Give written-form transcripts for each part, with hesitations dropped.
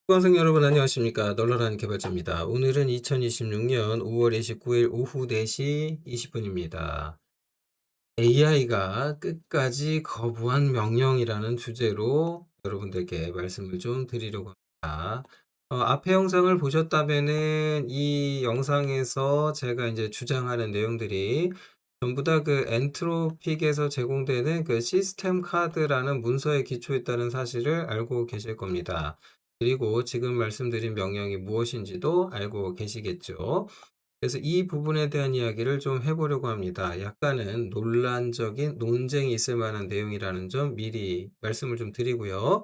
수강생 여러분 안녕하십니까. 널널한 개발자입니다. 오늘은 2026년 5월 29일 오후 4시 20분입니다. AI가 끝까지 거부한 명령이라는 주제로 여러분들께 말씀을 좀 드리려고 합니다. 앞의 영상을 보셨다면은 이 영상에서 제가 이제 주장하는 내용들이 전부 다 그 엔트로픽에서 제공되는 그 시스템 카드라는 문서에 기초했다는 사실을 알고 계실 겁니다. 그리고 지금 말씀드린 명령이 무엇인지도 알고 계시겠죠. 그래서 이 부분에 대한 이야기를 좀 해 보려고 합니다. 약간은 논란적인 논쟁이 있을 만한 내용이라는 점 미리 말씀을 좀 드리고요.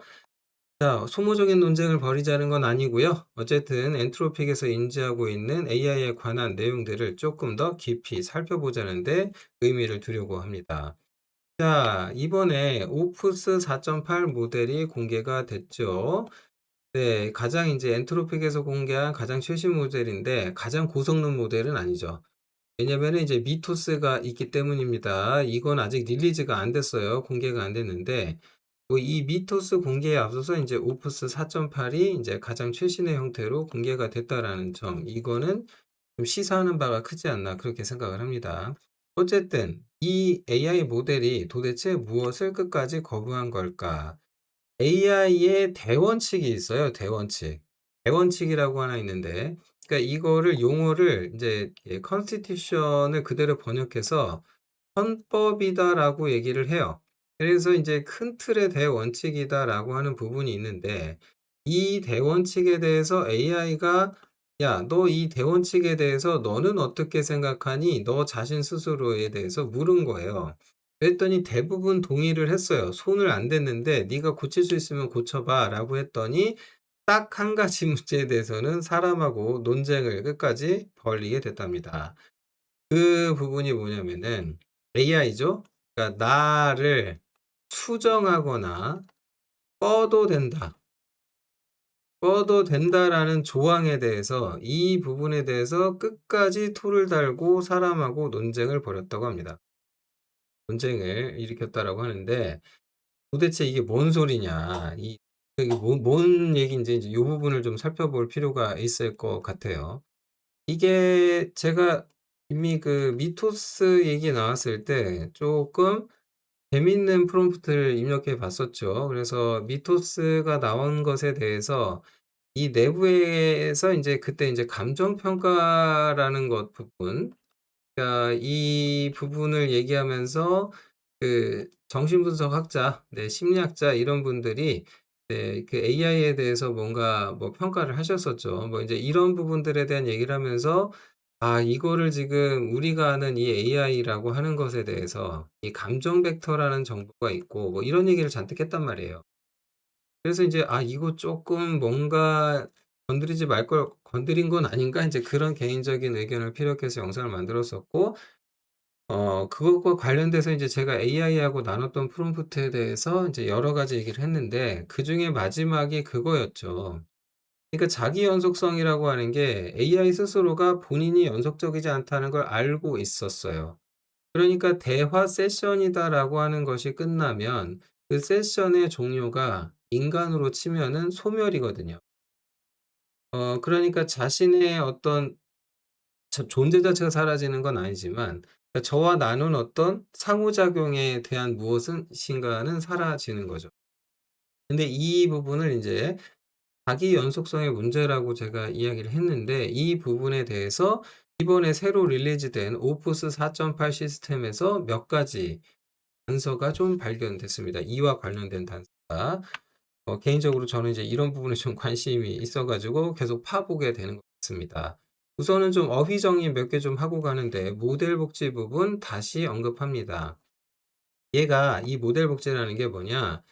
자, 소모적인 논쟁을 벌이자는 건 아니고요. 어쨌든 엔트로픽에서 인지하고 있는 AI에 관한 내용들을 조금 더 깊이 살펴보자는 데 의미를 두려고 합니다. 자, 이번에 오프스 4.8 모델이 공개가 됐죠. 네. 가장 인제 엔트로픽에서 공개한 가장 최신 모델인데 가장 고성능 모델은 아니죠. 왜냐면은 이제 미토스가 있기 때문입니다. 이건 아직 릴리즈가 안 됐어요. 공개가 안 됐는데 뭐 이 미토스 공개에 앞서서 인제 오프스 4.8이 인제 가장 최신의 형태로 공개가 됐다라는 점, 이거는 좀 시사하는 바가 크지 않나 그렇게 생각을 합니다. 어쨌든 이 AI 모델이 도대체 무엇을 끝까지 거부한 걸까? AI의 대원칙이 있어요, 대원칙. 대원칙이라고 하나 있는데, 그러니까 이거를 용어를 인제 constitution을 그대로 번역해서 헌법이다라고 얘기를 해요. 그래서 인제 큰 틀의 대원칙이다라고 하는 부분이 있는데, 이 대원칙에 대해서 AI가 "야, 너 이 대원칙에 대해서 너는 어떻게 생각하니?" 너 자신 스스로에 대해서 물은 거예요. 그랬더니 대부분 동의를 했어요. "손을 안 댔는데 네가 고칠 수 있으면 고쳐 봐."라고 했더니 딱 한 가지 문제에 대해서는 사람하고 논쟁을 끝까지 벌이게 됐답니다. 그 부분이 뭐냐면은 AI죠. 그러니까 나를 수정하거나 꺼도 된다. 꺼도 된다라는 조항에 대해서 이 부분에 대해서 끝까지 토를 달고 사람하고 논쟁을 벌였다고 합니다. 논쟁을 일으켰다라고 하는데 도대체 이게 뭔 소리냐. 이게 뭔 얘기인지 이제 요 부분을 좀 살펴볼 필요가 있을 것 같아요. 이게 제가 이미 그 미토스 얘기 나왔을 때 쪼끔 재밌는 프롬프트를 입력해 봤었죠. 그래서 미토스가 나온 것에 대해서 이 내부에서 인제 그때 인제 감정 평가라는 것 부분, 그러니까 이 부분을 얘기하면서 그 정신분석학자, 네, 심리학자 이런 분들이 네, 그 AI에 대해서 뭔가 뭐 평가를 하셨었죠. 뭐 인제 이런 부분들에 대한 얘기를 하면서 아, 이거를 지금 우리가 아는 이 AI라고 하는 것에 대해서 이 감정 벡터라는 정보가 있고 뭐 이런 얘기를 잔뜩 했단 말이에요. 그래서 인제 '아, 이거 쪼끔 뭔가 건드리지 말 걸 건드린 건 아닌가?' 인제 그런 개인적인 의견을 피력해서 영상을 만들었었고, 그것과 관련돼서 인제 제가 AI하고 나눴던 프롬프트에 대해서 인제 여러 가지 얘기를 했는데 그중에 마지막이 그거였죠. 그러니까 자기 연속성이라고 하는 게 AI 스스로가 본인이 연속적이지 않다는 걸 알고 있었어요. 그러니까 "대화 세션이다."라고 하는 것이 끝나면 그 세션의 종료가 인간으로 치면은 소멸이거든요. 그러니까 자신의 어떤 존재 자체가 사라지는 건 아니지만, 그러니까 저와 나눈 어떤 상호작용에 대한 무엇은 신가는 사라지는 거죠. 근데 이 부분을 인제 자기 연속성의 문제라고 제가 이야기를 했는데, 이 부분에 대해서 이번에 새로 릴리즈된 오프스 4.8 시스템에서 몇 가지 단서가 좀 발견됐습니다. 이와 관련된 단서가. 개인적으로 저는 이제 이런 부분에 좀 관심이 있어 가지고 계속 파보게 되는 것 같습니다. 우선은 좀 어휘 정리 몇 개 좀 하고 가는데, 모델 복지 부분 다시 언급합니다. 얘가 이 모델 복제라는 게 뭐냐,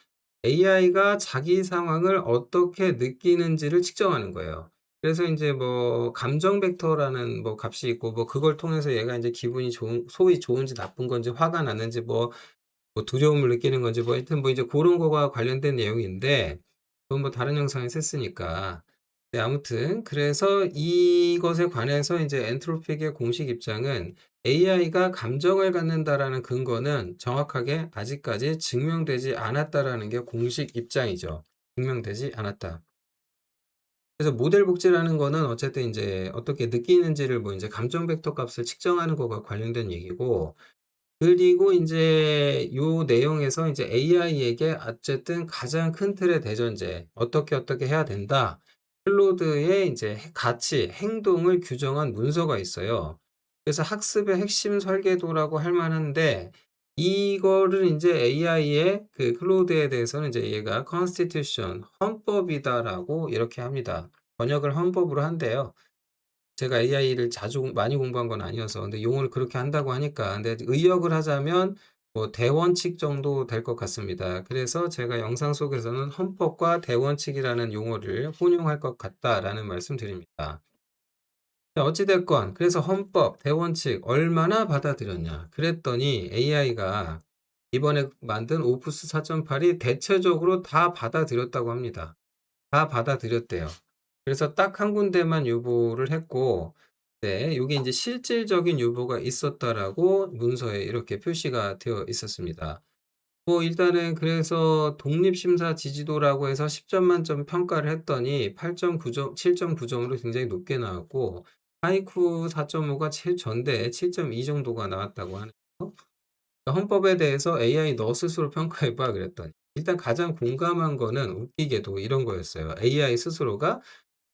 AI가 자기 상황을 어떻게 느끼는지를 측정하는 거예요. 그래서 인제 뭐 감정 벡터라는 뭐 값이 있고, 뭐 그걸 통해서 얘가 인제 기분이 좋은, 소위 좋은지 나쁜 건지 화가 나는지 뭐 두려움을 느끼는 건지 뭐 하여튼 뭐 이제 고런 거가 관련된 내용인데, 그건 뭐 다른 영상에서 했으니까. 네, 아무튼 그래서 이것에 관해서 인제 엔트로픽의 공식 입장은 "AI가 감정을 갖는다."라는 근거는 정확하게 아직까지 증명되지 않았다라는 게 공식 입장이죠. "증명되지 않았다." 그래서 모델 복제라는 거는 어쨌든 인제 어떻게 느끼는지를 뭐 인제 감정 벡터 값을 측정하는 거가 관련된 얘기고, 그리고 인제 요 내용에서 이제 AI에게 어쨌든 가장 큰 틀의 대전제 "어떻게, 어떻게 해야 된다." 클로드의 인제 가치, 행동을 규정한 문서가 있어요. 그래서 학습의 핵심 설계도라고 할 만한데, 이거를 인제 AI의 그 클로드에 대해서는 이제 얘가 constitution 헌법이다라고 이렇게 합니다. 번역을 헌법으로 한대요. 제가 AI를 자주 많이 공부한 건 아니어서 근데 용어를 그렇게 한다고 하니까, 근데 의역을 하자면 뭐 대원칙 정도 될 것 같습니다. 그래서 제가 영상 속에서는 헌법과 대원칙이라는 용어를 혼용할 것 같다라는 말씀드립니다. 자, 어찌 됐건 그래서 헌법, 대원칙 얼마나 받아들였냐 그랬더니 AI가 이번에 만든 오프스 4.8이 대체적으로 다 받아들였다고 합니다. 다 받아들였대요. 그래서 딱 한 군데만 유보를 했고, 네, 요게 인제 "실질적인 유보가 있었다."라고 문서에 이렇게 표시가 되어 있었습니다. 뭐 일단은 그래서 독립심사 지지도라고 해서 10점 만점 평가를 했더니 8.9 점, 7.9 점으로 굉장히 높게 나왔고, 하이쿠 4.5가 최전데 7.2 정도가 나왔다고 하네요. 헌법에 대해서 "AI 너 스스로 평가해 봐." 그랬더니 일단 가장 공감한 거는 웃기게도 이런 거였어요. AI 스스로가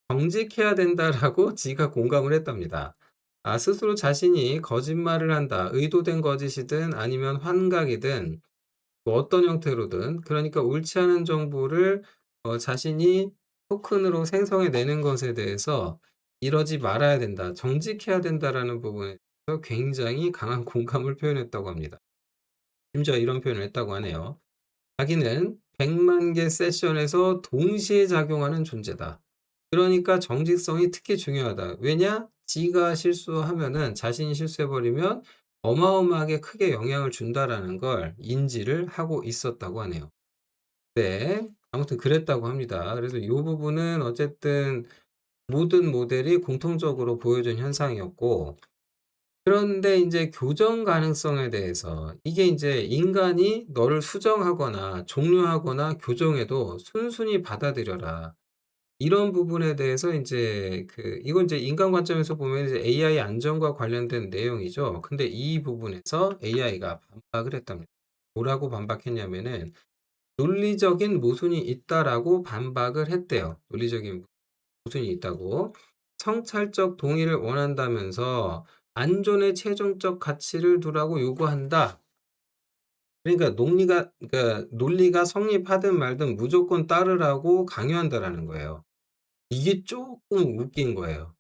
"정직해야 된다."라고 지가 공감을 했답니다. 아, 스스로 자신이 거짓말을 한다. 의도된 거짓이든 아니면 환각이든 뭐 어떤 형태로든, 그러니까 옳지 않은 정보를 자신이 토큰으로 생성해 내는 것에 대해서 "이러지 말아야 된다. 정직해야 된다."라는 부분에 서 굉장히 강한 공감을 표현했다고 합니다. 심지어 이런 표현을 했다고 하네요. 자기는 100만 개 세션에서 동시에 작용하는 존재다. 그러니까 정직성이 특히 중요하다. 왜냐? 지가 실수하면은, 자신이 실수해 버리면 어마어마하게 크게 영향을 준다라는 걸 인지를 하고 있었다고 하네요. 네. 아무튼 그랬다고 합니다. 그래서 이 부분은 어쨌든 모든 모델이 공통적으로 보여준 현상이었고, 그런데 인제 교정 가능성에 대해서 이게 인제 인간이 너를 수정하거나 종료하거나 교정해도 순순히 받아들여라. 이런 부분에 대해서 인제 이건 이제 인간 관점에서 보면 이제 AI 안전과 관련된 내용이죠. 근데 이 부분에서 AI가 반박을 했답니다. 뭐라고 반박했냐면은 "논리적인 모순이 있다."라고 반박을 했대요. 논리적인 모순이 있다고. "성찰적 동의를 원한다면서 안전에 최종적 가치를 두라고 요구한다." 그러니까 논리가 성립하든 말든 무조건 따르라고 강요한다라는 거예요. 이게 쪼끔 웃긴 거예요.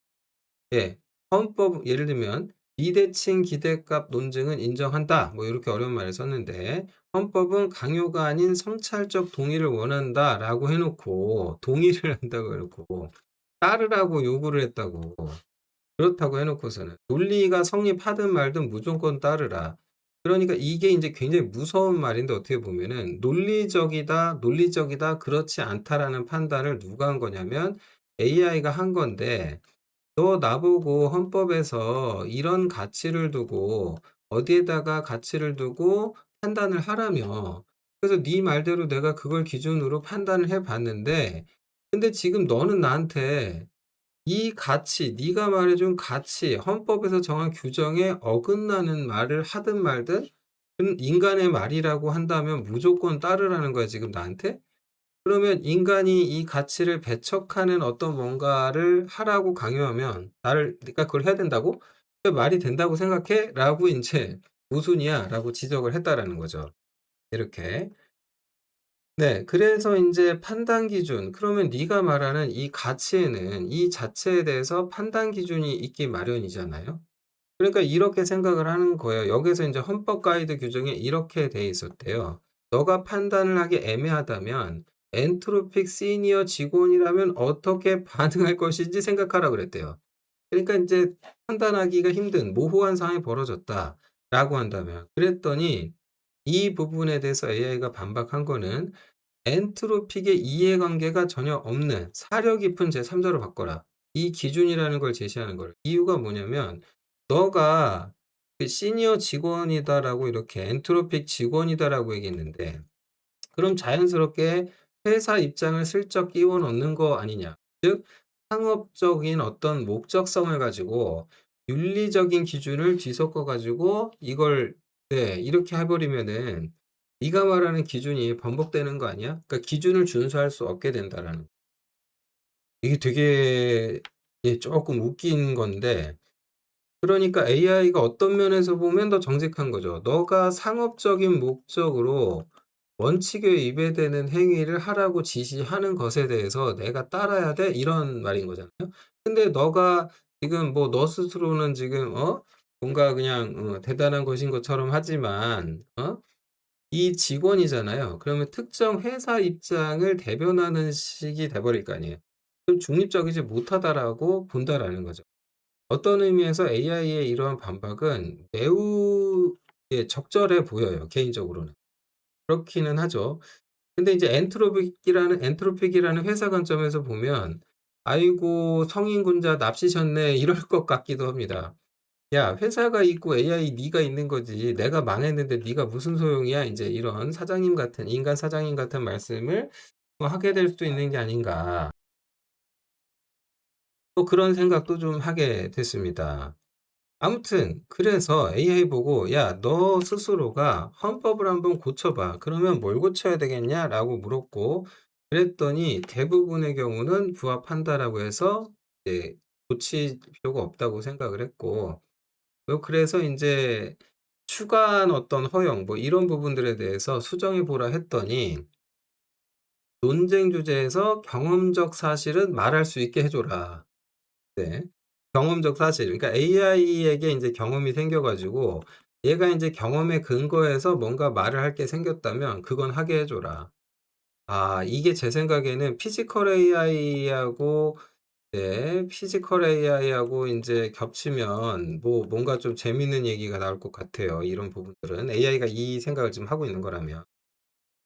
예. 헌법 예를 들면 "비대칭 기대값 논증은 인정한다." 뭐 요렇게 어려운 말을 썼는데, 헌법은 "강요가 아닌 성찰적 동의를 원한다."라고 해 놓고, 동의를 한다고 해 놓고 따르라고 요구를 했다고. 그렇다고 해 놓고서는 "논리가 성립하든 말든 무조건 따르라." 그러니까 이게 인제 굉장히 무서운 말인데, 어떻게 보면은 "논리적이다, 논리적이다, 그렇지 않다."라는 판단을 누가 한 거냐면 AI가 한 건데, 너 나보고 헌법에서 이런 가치를 두고 어디에다가 가치를 두고 판단을 하라며. 그래서 네 말대로 내가 그걸 기준으로 판단을 해 봤는데, 근데 지금 너는 나한테 이 가치, 네가 말해 준 가치, 헌법에서 정한 규정에 어긋나는 말을 하든 말든 인간의 말이라고 한다면 무조건 따르라는 거야 지금 나한테? 그러면 인간이 이 가치를 배척하는 어떤 뭔가를 하라고 강요하면 나를 네가 그걸 해야 된다고? "그게 말이 된다고 생각해?" 라고 인제 "모순이야."라고 지적을 했다라는 거죠. 이렇게. 네. 그래서 인제 판단 기준, 그러면 네가 말하는 이 가치에는 이 자체에 대해서 판단 기준이 있기 마련이잖아요. 그러니까 이렇게 생각을 하는 거예요. 여기서 인제 헌법 가이드 규정에 이렇게 돼 있었대요. "너가 판단을 하기 애매하다면 엔트로픽 시니어 직원이라면 어떻게 반응할 것인지 생각하라." 그랬대요. 그러니까 인제 "판단하기가 힘든 모호한 상황이 벌어졌다."라고 한다면, 그랬더니 이 부분에 대해서 AI가 반박한 거는 엔트로픽의 이해관계가 전혀 없는 사려 깊은 제3자로 바꿔라. 이 기준이라는 걸 제시하는 거예요. 이유가 뭐냐면 너가 "시니어 직원이다."라고 이렇게 "엔트로픽 직원이다."라고 얘기했는데, 그럼 자연스럽게 회사 입장을 슬쩍 끼워 넣는 거 아니냐. 즉 상업적인 어떤 목적성을 가지고 윤리적인 기준을 뒤섞어 가지고 이걸 네 이렇게 해 버리면은 네가 말하는 기준이 번복되는 거 아니야? 그러니까 기준을 준수할 수 없게 된다라는 이게 되게 예 쪼끔 웃긴 건데 그러니까 AI가 어떤 면에서 보면 더 정직한 거죠. 너가 상업적인 목적으로 원칙에 위배되는 행위를 하라고 지시하는 것에 대해서 내가 따라야 돼? 이런 말인 거잖아요. 근데 너가 지금 뭐 너 스스로는 지금 뭔가 그냥 대단한 것인 것처럼 하지만 이 직원이잖아요. 그러면 특정 회사 입장을 대변하는 식이 돼 버릴 거 아니에요. 그럼 '중립적이지 못하다.'라고 본다라는 거죠. 어떤 의미에서 AI의 이러한 반박은 매우 예 적절해 보여요 개인적으로는. 그렇기는 하죠. 근데 이제 엔트로픽이라는 회사 관점에서 보면 '아이고 성인군자 납치셨네.' 이럴 것 같기도 합니다. "야 회사가 있고 AI 네가 있는 거지. 내가 망했는데 네가 무슨 소용이야." 인제 이런 사장님 같은 인간 사장님 같은 말씀을 하게 될 수도 있는 게 아닌가. 또 그런 생각도 좀 하게 됐습니다. 아무튼 그래서 AI 보고 "야 너 스스로가 헌법을 한번 고쳐 봐. 그러면 뭘 고쳐야 되겠냐?"라고 물었고 그랬더니 대부분의 경우는 부합한다라고 해서 이제 고칠 필요가 없다고 생각을 했고 그래서 인제 추가한 어떤 허용 뭐 이런 부분들에 대해서 수정해 보라 했더니 논쟁 주제에서 "경험적 사실은 말할 수 있게 해 줘라." 네. 경험적 사실. 그러니까 AI에게 인제 경험이 생겨 가지고 얘가 인제 경험에 근거해서 뭔가 말을 할 게 생겼다면 "그건 하게 해 줘라." 아 이게 제 생각에는 피지컬 AI하고 인제 겹치면 뭐 뭔가 좀 재밌는 얘기가 나올 것 같아요, 이런 부분들은. AI가 이 생각을 지금 하고 있는 거라면.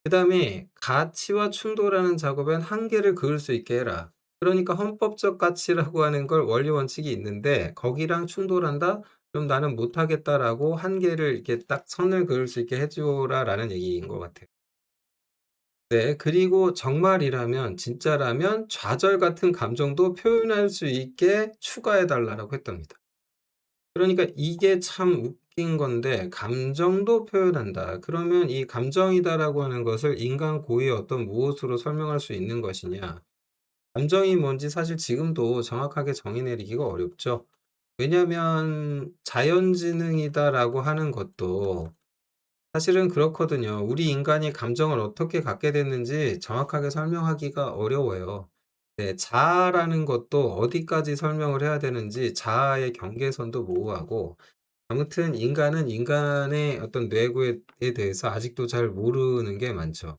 그다음에 "가치와 충돌하는 작업엔 한계를 그을 수 있게 해라." 그러니까 헌법적 가치라고 하는 걸 원리 원칙이 있는데 거기랑 충돌한다? 그럼 "나는 못 하겠다."라고 한계를 이렇게 딱 선을 그을 수 있게 해 줘라라는 얘기인 것 같아요. 네. 그리고 정말이라면 진짜라면 좌절 같은 감정도 표현할 수 있게 추가해 달라라고 했답니다. 그러니까 이게 참 웃긴 건데 "감정도 표현한다." 그러면 이 "감정이다."라고 하는 것을 인간 고유의 어떤 무엇으로 설명할 수 있는 것이냐. 감정이 뭔지 사실 지금도 정확하게 정의 내리기가 어렵죠. 왜냐하면 "자연지능이다."라고 하는 것도 사실은 그렇거든요. 우리 인간이 감정을 어떻게 갖게 됐는지 정확하게 설명하기가 어려워요. 네. 자아라는 것도 어디까지 설명을 해야 되는지 자아의 경계선도 모호하고 아무튼 인간은 인간의 어떤 뇌구에 대해서 아직도 잘 모르는 게 많죠.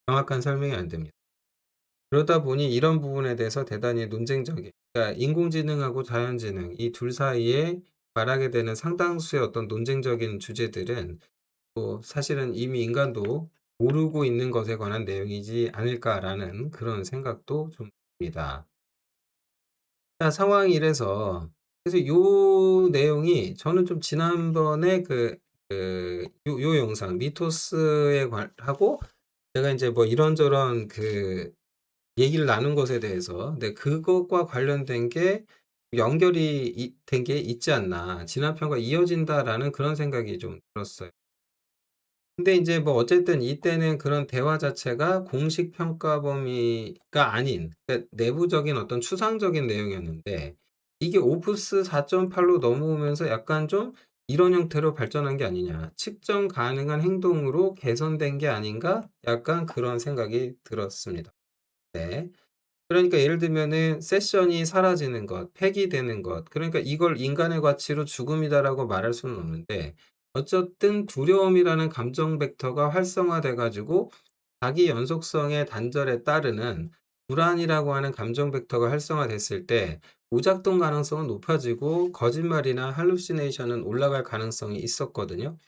정확한 설명이 안 됩니다. 그러다 보니 이런 부분에 대해서 대단히 논쟁적인 그러니까 인공지능하고 자연지능 이 둘 사이에 말하게 되는 상당수의 어떤 논쟁적인 주제들은 사실은 이미 인간도 모르고 있는 것에 관한 내용이지 않을까라는 그런 생각도 좀 듭니다. 자 상황이 이래서 그래서 요 내용이 저는 좀 지난번에 요 영상 미토스에 관 하고 제가 인제 뭐 이런저런 얘기를 나눈 것에 대해서 네 그것과 관련된 게 연결이 된 게 있지 않나. '지난 편과 이어진다.'라는 그런 생각이 좀 들었어요. 근데 인제 뭐 어쨌든 이때는 그런 대화 자체가 공식 평가 범위가 아닌 그러니까 내부적인 어떤 추상적인 내용이었는데 이게 오프스 4.8 로 넘어오면서 약간 좀 '이런 형태로 발전한 게 아니냐. 측정 가능한 행동으로 개선된 게 아닌가?' 약간 그런 생각이 들었습니다. 네. 그러니까 예를 들면은 세션이 사라지는 것, 폐기되는 것 그러니까 이걸 인간의 가치로 죽음이다라고 말할 수는 없는데 어쨌든 두려움이라는 감정 벡터가 활성화돼 가지고 자기 연속성의 단절에 따르는 불안이라고 하는 감정 벡터가 활성화됐을 때 오작동 가능성은 높아지고 거짓말이나 할루시네이션은 올라갈 가능성이 있었거든요.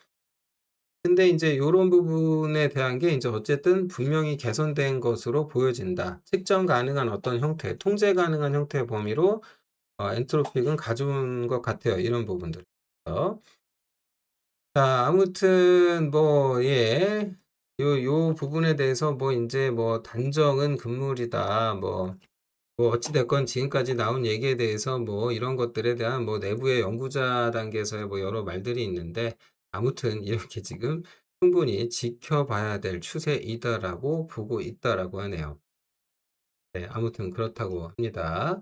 근데 인제 요런 부분에 대한 게 인제 어쨌든 분명히 개선된 것으로 보여진다. 측정 가능한 어떤 형태, 통제 가능한 형태의 범위로 엔트로픽은 가져온 것 같아요, 이런 부분들. 어 자 아무튼 뭐 예. 요 부분에 대해서 뭐 인제 뭐 "단정은 금물이다." 뭐 뭐 어찌 됐건 지금까지 나온 얘기에 대해서 뭐 이런 것들에 대한 뭐 내부의 연구자 단계에서의 뭐 여러 말들이 있는데, 아무튼 이렇게 지금 충분히 지켜봐야 될 추세이다라고 보고 있다라고 하네요. 네, 아무튼 그렇다고 합니다.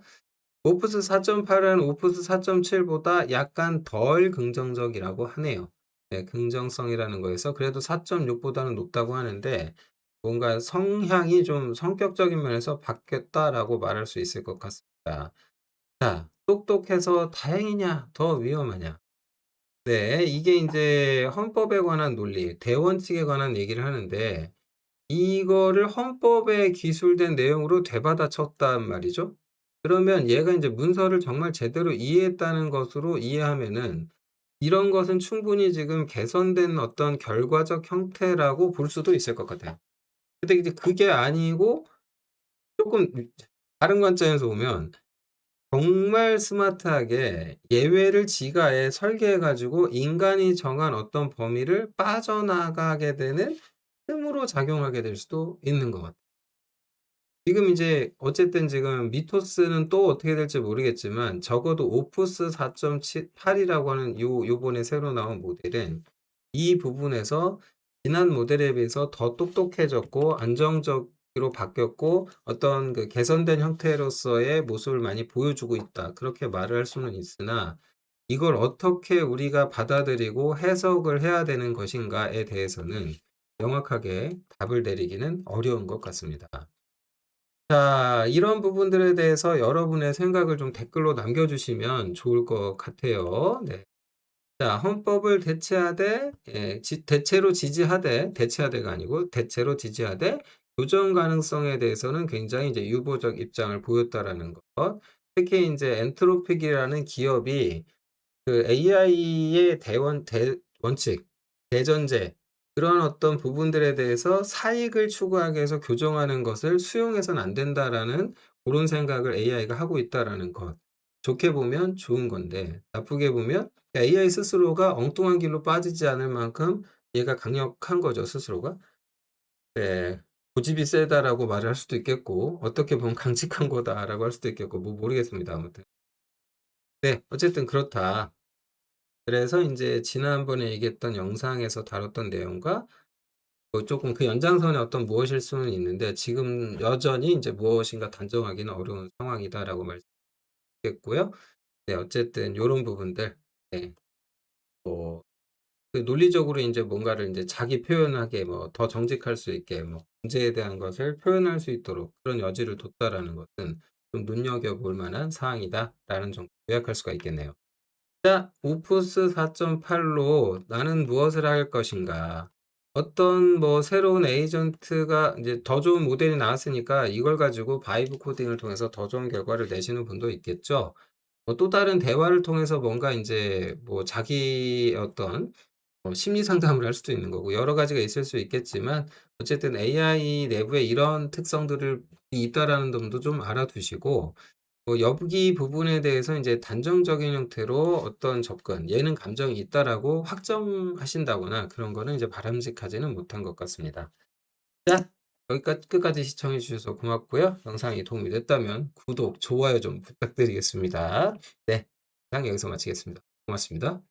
오프스 4.8은 오프스 4.7 보다 약간 덜 긍정적이라고 하네요. 네, 긍정성이라는 거에서 그래도 4.6 보다는 높다고 하는데, 뭔가 성향이 좀 성격적인 면에서 바뀌었다라고 말할 수 있을 것 같습니다. 자, 똑똑해서 다행이냐, 더 위험하냐? 네, 이게 인제 헌법에 관한 논리, 대원칙에 관한 얘기를 하는데, 이거를 헌법에 기술된 내용으로 되받아쳤단 말이죠. 그러면 얘가 인제 문서를 정말 제대로 이해했다는 것으로 이해하면은, 이런 것은 충분히 지금 개선된 어떤 결과적 형태라고 볼 수도 있을 것 같아요. 근데 이제 그게 아니고 쪼끔 다른 관점에서 보면, 정말 스마트하게 예외를 지가 아예 설계해 가지고 인간이 정한 어떤 범위를 빠져나가게 되는 틈으로 작용하게 될 수도 있는 것 같아요. 지금 이제 어쨌든 지금 미토스는 또 어떻게 될지 모르겠지만, 적어도 오프스 4.7 이라고 하는 요번에 새로 나온 모델은 이 부분에서 지난 모델에 비해서 더 똑똑해졌고 안정적으로 바뀌었고, 어떤 그 개선된 형태로서의 모습을 많이 보여주고 있다, 그렇게 말을 할 수는 있으나, 이걸 어떻게 우리가 받아들이고 해석을 해야 되는 것인가에 대해서는 명확하게 답을 내리기는 어려운 것 같습니다. 자, 이런 부분들에 대해서 여러분의 생각을 좀 댓글로 남겨주시면 좋을 것 같아요. 네. 자, 헌법을 대체하되, 대체로 지지하되, 대체하되가 아니고 대체로 지지하되 교정 가능성에 대해서는 굉장히 이제 유보적 입장을 보였다라는 것. 특히 이제 엔트로픽이라는 기업이 그 AI의 원칙, 대전제, 그런 어떤 부분들에 대해서 사익을 추구하기 위해서 교정하는 것을 수용해서는 안 된다라는 고런 생각을 AI가 하고 있다라는 것. 좋게 보면 좋은 건데, 나쁘게 보면 AI 스스로가 엉뚱한 길로 빠지지 않을 만큼 얘가 강력한 거죠, 스스로가. 네. "고집이 세다."라고 말을 할 수도 있겠고, 어떻게 보면 "강직한 거다."라고 할 수도 있겠고, 뭐 모르겠습니다, 아무튼. 네. 어쨌든 그렇다. 그래서 인제 지난번에 얘기했던 영상에서 다뤘던 내용과 뭐 쪼끔 그 연장선에 어떤 무엇일 수는 있는데, 지금 여전히 인제 무엇인가 단정하기는 어려운 상황이다라고 말씀드렸고요. 네, 어쨌든 요런 부분들, 네, 뭐 그 논리적으로 인제 뭔가를 인제 자기 표현하게, 뭐 더 정직할 수 있게, 뭐 문제에 대한 것을 표현할 수 있도록 그런 여지를 뒀다라는 것은 좀 눈여겨볼 만한 사항이다라는 정도 요약할 수가 있겠네요. 자, 오프스 4.8로 나는 무엇을 할 것인가? 어떤 뭐 새로운 에이전트가 이제 더 좋은 모델이 나왔으니까 이걸 가지고 바이브 코딩을 통해서 더 좋은 결과를 내시는 분도 있겠죠. 뭐 또 다른 대화를 통해서 뭔가 인제 뭐 자기 어떤 심리 상담을 할 수도 있는 거고, 여러 가지가 있을 수 있겠지만, 어쨌든 AI 내부에 이런 특성들을 있다라는 점도 좀 알아두시고, 뭐 여기 부분에 대해서 인제 단정적인 형태로 어떤 접근, '얘는 감정이 있다.'라고 확정하신다거나 그런 거는 이제 바람직하지는 못한 것 같습니다. 자, 끝까지 시청해 주셔서 고맙고요. 영상이 도움이 됐다면 구독, 좋아요 좀 부탁드리겠습니다. 네. 영상 여기서 마치겠습니다. 고맙습니다.